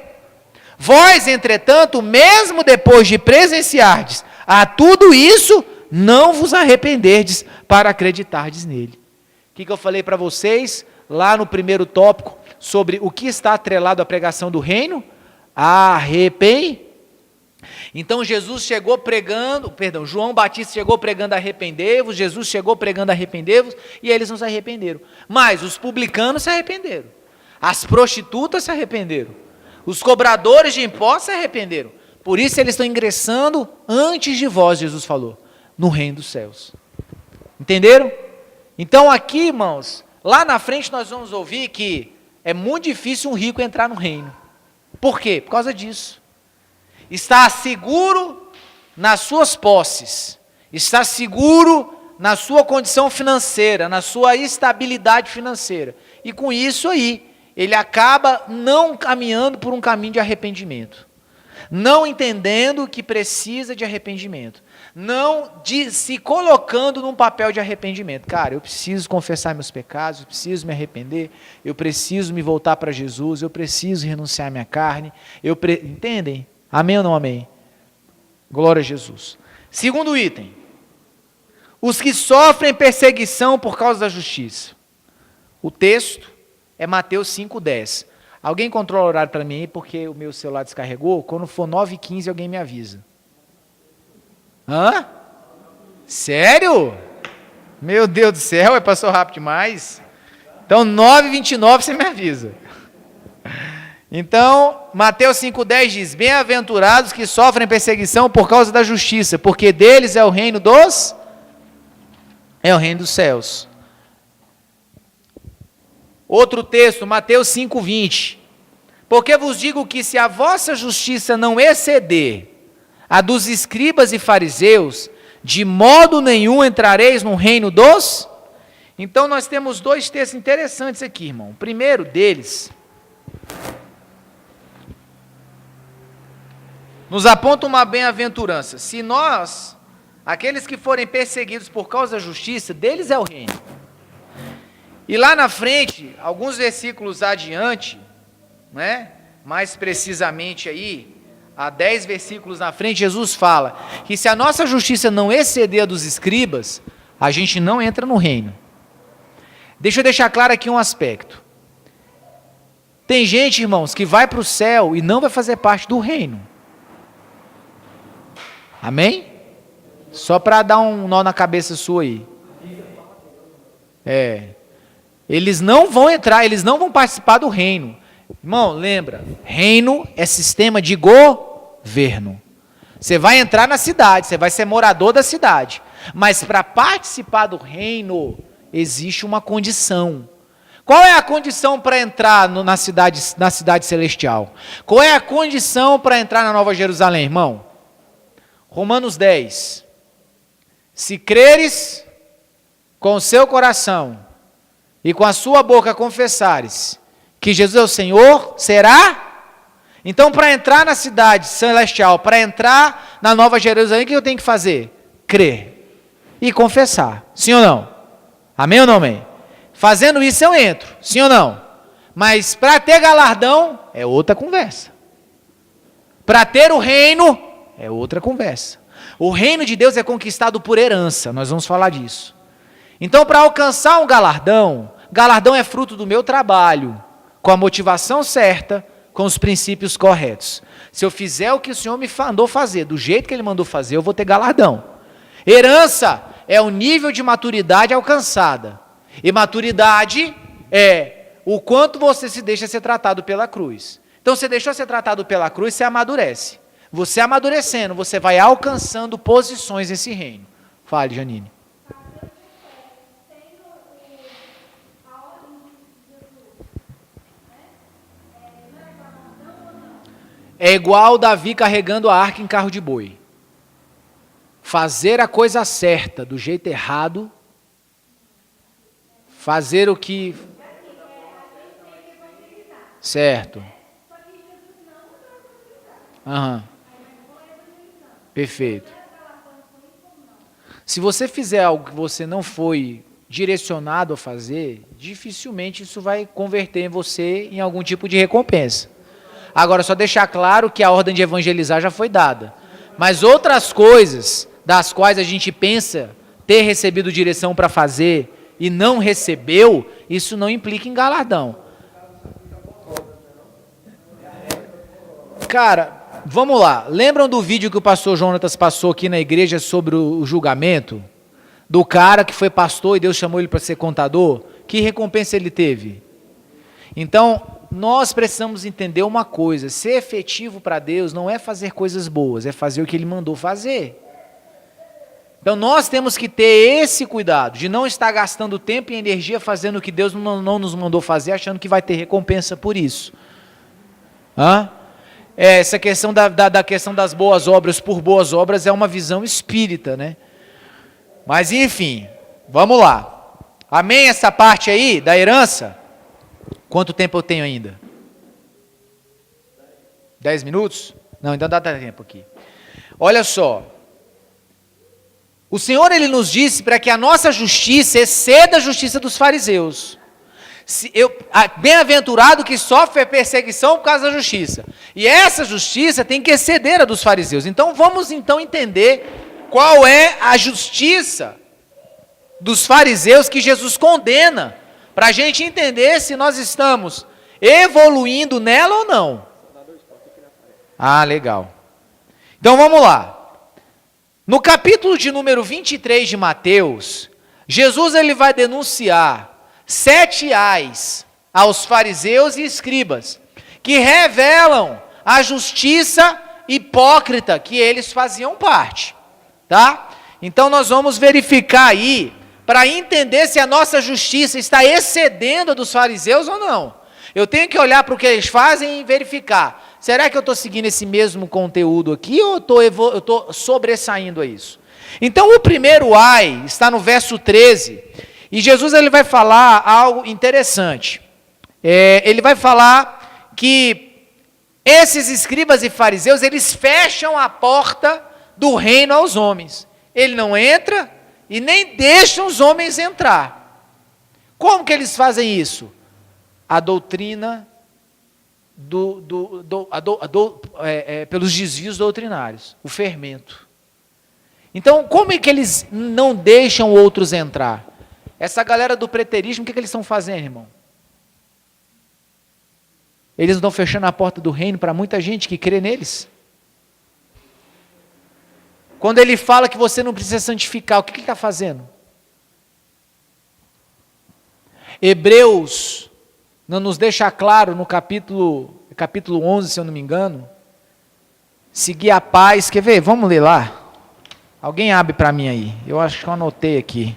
Vós, entretanto, mesmo depois de presenciardes a tudo isso, não vos arrependerdes para acreditardes nele. O que eu falei para vocês lá no primeiro tópico sobre o que está atrelado à pregação do reino? Então Jesus chegou pregando, João Batista chegou pregando arrependei-vos, Jesus chegou pregando arrependei-vos, e eles não se arrependeram. Mas os publicanos se arrependeram, as prostitutas se arrependeram, os cobradores de impostos se arrependeram. Por isso eles estão ingressando antes de vós, Jesus falou, no reino dos céus. Entenderam? Então aqui, irmãos, lá na frente nós vamos ouvir que é muito difícil um rico entrar no reino. Por quê? Por causa disso. Está seguro nas suas posses, está seguro na sua condição financeira, na sua estabilidade financeira. E com isso aí, ele acaba não caminhando por um caminho de arrependimento, não entendendo que precisa de arrependimento, não se colocando num papel de arrependimento. Cara, eu preciso confessar meus pecados, eu preciso me arrepender, eu preciso me voltar para Jesus, eu preciso renunciar à minha carne, entendem? Amém ou não amém? Glória a Jesus. Segundo item, os que sofrem perseguição por causa da justiça. O texto é Mateus 5,10. Alguém controla o horário para mim aí, porque o meu celular descarregou? Quando for 9h15, alguém me avisa. Hã? Sério? Meu Deus do céu, passou rápido demais. Então, 9h29 você me avisa. Então, Mateus 5,10 diz, bem-aventurados que sofrem perseguição por causa da justiça, porque deles é o reino dos céus. Outro texto, Mateus 5,20, porque vos digo que se a vossa justiça não exceder a dos escribas e fariseus, de modo nenhum entrareis no reino dos... Então nós temos dois textos interessantes aqui, irmão. O primeiro deles nos aponta uma bem-aventurança. Se nós, aqueles que forem perseguidos por causa da justiça, deles é o reino. E lá na frente, alguns versículos adiante, né, mais precisamente aí, há 10 versículos na frente, Jesus fala que se a nossa justiça não exceder a dos escribas, a gente não entra no reino. Deixa eu deixar claro aqui um aspecto. Tem gente, irmãos, que vai para o céu e não vai fazer parte do reino. Amém? Só para dar um nó na cabeça sua aí. Eles não vão entrar, eles não vão participar do reino. Irmão, lembra, reino é sistema de governo. Você vai entrar na cidade, você vai ser morador da cidade. Mas para participar do reino, existe uma condição. Qual é a condição para entrar na cidade celestial? Qual é a condição para entrar na Nova Jerusalém, irmão? Romanos 10. Se creres com o seu coração e com a sua boca confessares que Jesus é o Senhor, será? Então, para entrar na cidade celestial, para entrar na Nova Jerusalém, o que eu tenho que fazer? Crer e confessar. Sim ou não? Amém ou não amém? Fazendo isso eu entro. Sim ou não? Mas para ter galardão, é outra conversa. Para ter o reino, é outra conversa. O reino de Deus é conquistado por herança, nós vamos falar disso. Então, para alcançar um galardão é fruto do meu trabalho, com a motivação certa, com os princípios corretos. Se eu fizer o que o Senhor me mandou fazer, do jeito que Ele mandou fazer, eu vou ter galardão. Herança é o nível de maturidade alcançada. E maturidade é o quanto você se deixa ser tratado pela cruz. Então, você deixou ser tratado pela cruz, você amadurece. Você amadurecendo, você vai alcançando posições nesse reino. Fale, Janine. É igual Davi carregando a arca em carro de boi. Fazer a coisa certa do jeito errado, fazer o que... Certo. Aham. Perfeito. Se você fizer algo que você não foi direcionado a fazer, dificilmente isso vai converter você em algum tipo de recompensa. Agora, só deixar claro que a ordem de evangelizar já foi dada. Mas outras coisas, das quais a gente pensa ter recebido direção para fazer e não recebeu, isso não implica em galardão. Cara, vamos lá. Lembram do vídeo que o pastor Jonatas passou aqui na igreja sobre o julgamento? Do cara que foi pastor e Deus chamou ele para ser contador? Que recompensa ele teve? Então, nós precisamos entender uma coisa: ser efetivo para Deus não é fazer coisas boas, é fazer o que Ele mandou fazer. Então nós temos que ter esse cuidado, de não estar gastando tempo e energia fazendo o que Deus não nos mandou fazer, achando que vai ter recompensa por isso. Essa questão da questão das boas obras por boas obras é uma visão espírita, né? Mas enfim, vamos lá. Amém essa parte aí da herança? Quanto tempo eu tenho ainda? 10 minutos? Não, então dá tempo aqui. Olha só. O Senhor, Ele nos disse para que a nossa justiça exceda a justiça dos fariseus. Bem-aventurado que sofre perseguição por causa da justiça. E essa justiça tem que exceder a dos fariseus. Então vamos entender qual é a justiça dos fariseus que Jesus condena, para a gente entender se nós estamos evoluindo nela ou não. Legal. Então vamos lá. No capítulo de número 23 de Mateus, Jesus ele vai denunciar 7 ais aos fariseus e escribas, que revelam a justiça hipócrita que eles faziam parte. Tá? Então nós vamos verificar aí, para entender se a nossa justiça está excedendo a dos fariseus ou não. Eu tenho que olhar para o que eles fazem e verificar. Será que eu estou seguindo esse mesmo conteúdo aqui ou eu estou sobressaindo a isso? Então o primeiro ai está no verso 13. E Jesus ele vai falar algo interessante. Ele vai falar que esses escribas e fariseus, eles fecham a porta do reino aos homens. Ele não entra e nem deixa os homens entrar. Como que eles fazem isso? A doutrina pelos desvios doutrinários, o fermento. Então, como é que eles não deixam outros entrar? Essa galera do preterismo, o que eles estão fazendo, irmão? Eles estão fechando a porta do reino para muita gente que crê neles. Quando ele fala que você não precisa santificar, o que ele está fazendo? Hebreus não nos deixa claro no capítulo 11, se eu não me engano, seguir a paz. Quer ver? Vamos ler lá. Alguém abre para mim aí. Eu acho que eu anotei aqui.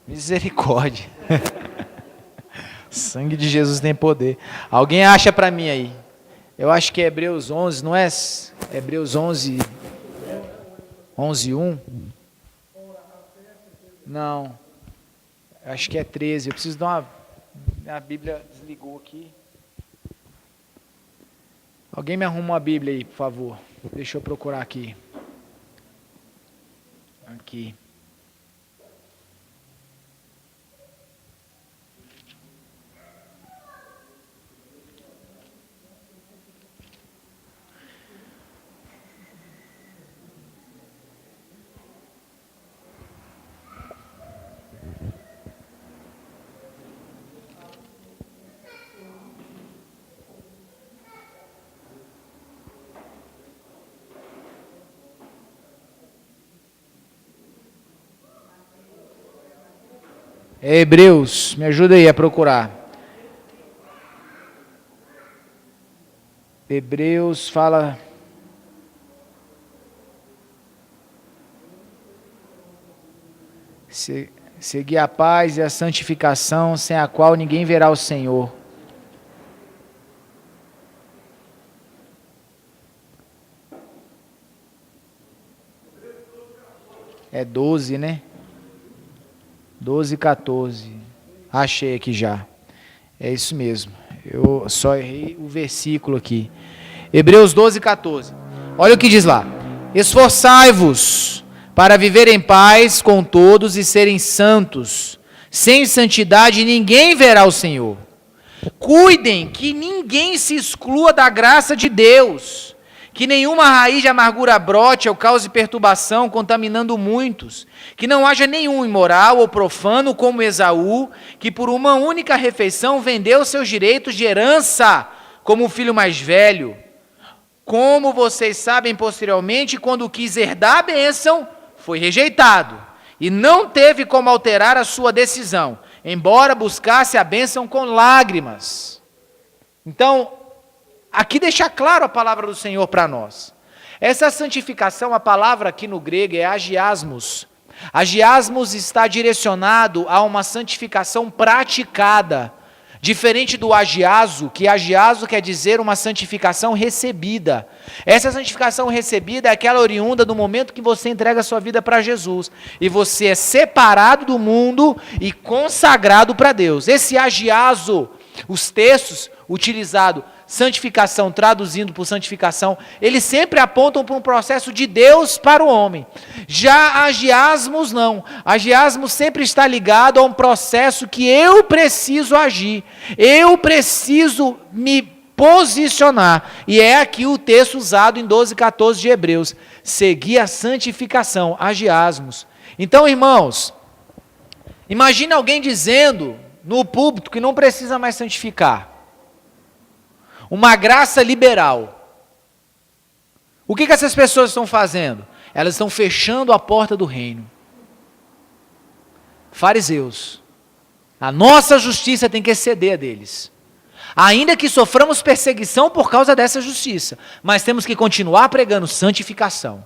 Misericórdia. Sangue de Jesus tem poder. Alguém acha para mim aí. Eu acho que é Hebreus 11, não é? Hebreus 11, 1. Não. Acho que é 13. Eu preciso dar uma... A Bíblia desligou aqui. Alguém me arruma uma Bíblia aí, por favor. Deixa eu procurar aqui. Aqui. Hebreus, me ajuda aí a procurar. Hebreus fala... Seguir a paz e a santificação, sem a qual ninguém verá o Senhor. É 12, né? 12 e 14. Achei aqui já. É isso mesmo. Eu só errei o versículo aqui. Hebreus 12 e 14. Olha o que diz lá. Esforçai-vos para viver em paz com todos e serem santos. Sem santidade ninguém verá o Senhor. Cuidem que ninguém se exclua da graça de Deus. Que nenhuma raiz de amargura brote ou cause perturbação, contaminando muitos. Que não haja nenhum imoral ou profano como Esaú, que por uma única refeição vendeu seus direitos de herança como o filho mais velho. Como vocês sabem posteriormente, quando quis herdar a bênção, foi rejeitado. E não teve como alterar a sua decisão, embora buscasse a bênção com lágrimas. Então, aqui deixa claro a palavra do Senhor para nós. Essa santificação, a palavra aqui no grego é agiasmos. Agiasmos está direcionado a uma santificação praticada, diferente do agiaso, que agiaso quer dizer uma santificação recebida. Essa santificação recebida é aquela oriunda do momento que você entrega a sua vida para Jesus, e você é separado do mundo e consagrado para Deus. Esse agiaso, os textos utilizados, santificação, traduzindo por santificação, eles sempre apontam para um processo de Deus para o homem. Já agiasmos não. Agiasmos sempre está ligado a um processo que eu preciso agir. Eu preciso me posicionar. E é aqui o texto usado em 12:14 de Hebreus. Seguir a santificação, agiasmos. Então, irmãos, imagine alguém dizendo no púlpito que não precisa mais santificar. Uma graça liberal. O que essas pessoas estão fazendo? Elas estão fechando a porta do reino. Fariseus. A nossa justiça tem que exceder a deles. Ainda que soframos perseguição por causa dessa justiça, mas temos que continuar pregando santificação.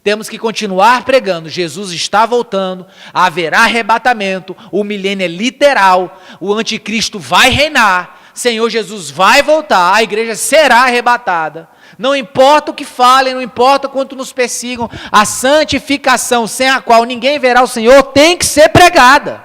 Temos que continuar pregando, Jesus está voltando, haverá arrebatamento, o milênio é literal, o anticristo vai reinar, Senhor Jesus vai voltar, a igreja será arrebatada. Não importa o que falem, não importa quanto nos persigam, a santificação sem a qual ninguém verá o Senhor tem que ser pregada.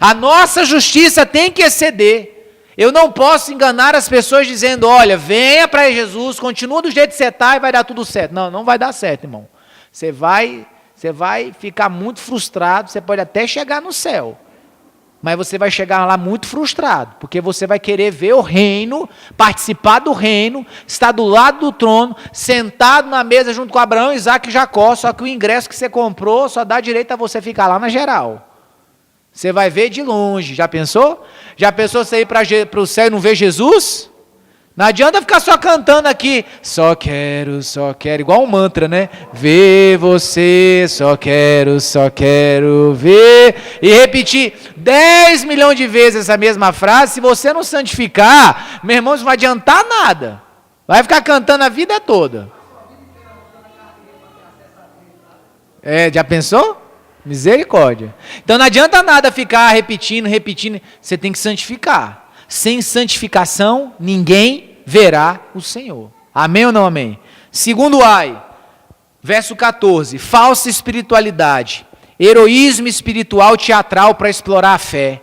A nossa justiça tem que exceder. Eu não posso enganar as pessoas dizendo, olha, venha para Jesus, continua do jeito que você está e vai dar tudo certo. Não, não vai dar certo, irmão. Você vai ficar muito frustrado, você pode até chegar no céu. Mas você vai chegar lá muito frustrado, porque você vai querer ver o reino, participar do reino, estar do lado do trono, sentado na mesa junto com Abraão, Isaac e Jacó, só que o ingresso que você comprou só dá direito a você ficar lá na geral. Você vai ver de longe, já pensou? Já pensou você ir para o céu e não ver Jesus? Não adianta ficar só cantando aqui, só quero, igual um mantra, né? Ver você, só quero ver. E repetir 10 milhões de vezes essa mesma frase, se você não santificar, meu irmão, isso não vai adiantar nada. Vai ficar cantando a vida toda. Já pensou? Misericórdia. Então não adianta nada ficar repetindo, você tem que santificar. Sem santificação, ninguém verá o Senhor. Amém ou não amém? Segundo ai, verso 14, falsa espiritualidade, heroísmo espiritual teatral para explorar a fé.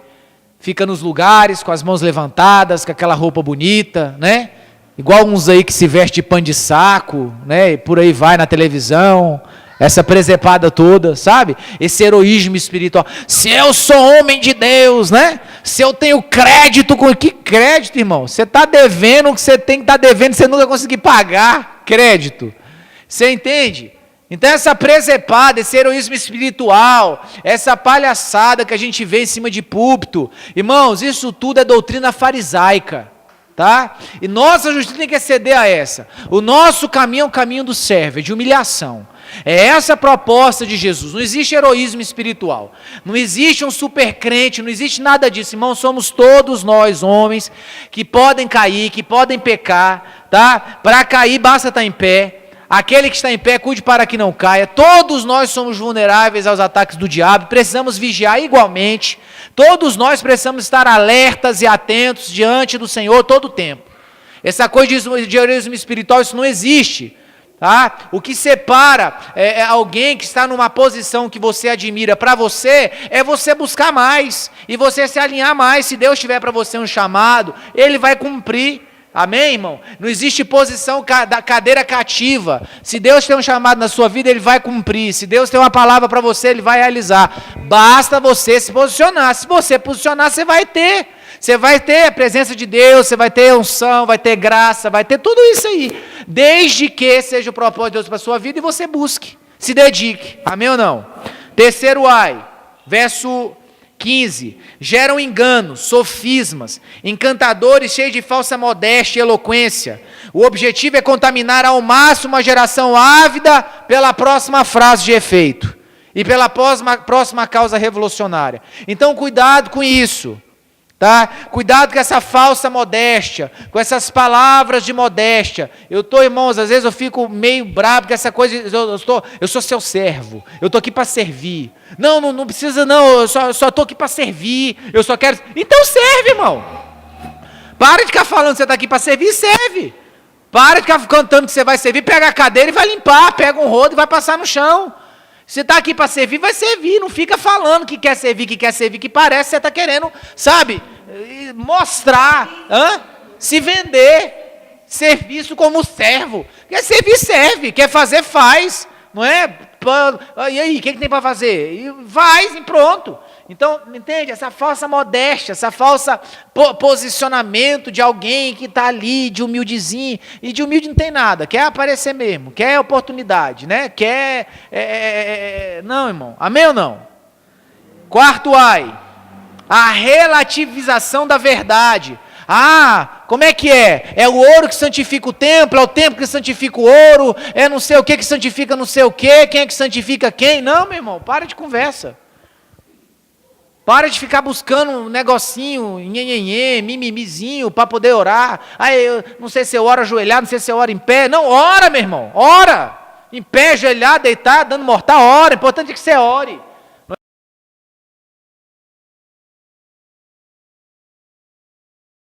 Fica nos lugares com as mãos levantadas, com aquela roupa bonita, né? Igual uns aí que se veste de pano de saco, né? E por aí vai na televisão, essa presepada toda, sabe? Esse heroísmo espiritual. Se eu sou homem de Deus, né? Se eu tenho crédito, que crédito, irmão? Você está devendo o que você tem que estar devendo, você nunca conseguir pagar crédito. Você entende? Então essa presepada, esse heroísmo espiritual, essa palhaçada que a gente vê em cima de púlpito, irmãos, isso tudo é doutrina farisaica. Tá? E nossa justiça tem que exceder a essa. O nosso caminho é o caminho do servo, é de humilhação. É essa a proposta de Jesus. Não existe heroísmo espiritual. Não existe um super crente, não existe nada disso. Irmão, somos todos nós homens que podem cair, que podem pecar, tá? Para cair basta estar em pé. Aquele que está em pé, cuide para que não caia. Todos nós somos vulneráveis aos ataques do diabo, precisamos vigiar igualmente. Todos nós precisamos estar alertas e atentos diante do Senhor todo o tempo. Essa coisa de heroísmo espiritual, isso não existe. Tá? O que separa alguém que está numa posição que você admira para você, é você buscar mais, e você se alinhar mais. Se Deus tiver para você um chamado, Ele vai cumprir. Amém, irmão? Não existe posição da cadeira cativa. Se Deus tem um chamado na sua vida, Ele vai cumprir. Se Deus tem uma palavra para você, Ele vai realizar. Basta você se posicionar. Se você posicionar, você vai ter. Você vai ter a presença de Deus, você vai ter unção, vai ter graça, vai ter tudo isso aí. Desde que seja o propósito de Deus para a sua vida e você busque, se dedique. Amém ou não? Terceiro ai, verso 15. Geram enganos, sofismas, encantadores cheios de falsa modéstia e eloquência. O objetivo é contaminar ao máximo a geração ávida pela próxima frase de efeito e pela próxima causa revolucionária. Então cuidado com isso. Tá? Cuidado com essa falsa modéstia, com essas palavras de modéstia. Irmãos, às vezes eu fico meio bravo com essa coisa, eu sou seu servo, eu estou aqui para servir. Não precisa não, eu só estou aqui para servir, eu só quero... Então serve, irmão. Para de ficar falando que você está aqui para servir, serve. Para de ficar cantando que você vai servir, pega a cadeira e vai limpar, pega um rodo e vai passar no chão. Você está aqui para servir, vai servir, não fica falando que quer servir, que parece que você está querendo, sabe, mostrar, se vender, serviço como servo. Quer servir, serve, quer fazer, faz, não é? E aí, o que tem para fazer? E faz e pronto. Então, entende? Essa falsa modéstia, essa falsa posicionamento de alguém que está ali, de humildezinho, e de humilde não tem nada, quer aparecer mesmo, quer oportunidade, né? Quer... Não, irmão, amém ou não? Quarto ai, a relativização da verdade. Como é que é? É o ouro que santifica o templo, é o templo que santifica o ouro, é não sei o que santifica não sei o que, quem é que santifica quem? Não, meu irmão, para de conversa. Para de ficar buscando um negocinho, mimimizinho, para poder orar. Eu não sei se eu oro ajoelhado, não sei se eu oro em pé. Não, ora, meu irmão, ora. Em pé, ajoelhado, deitado, dando mortal, ora. O importante é que você ore.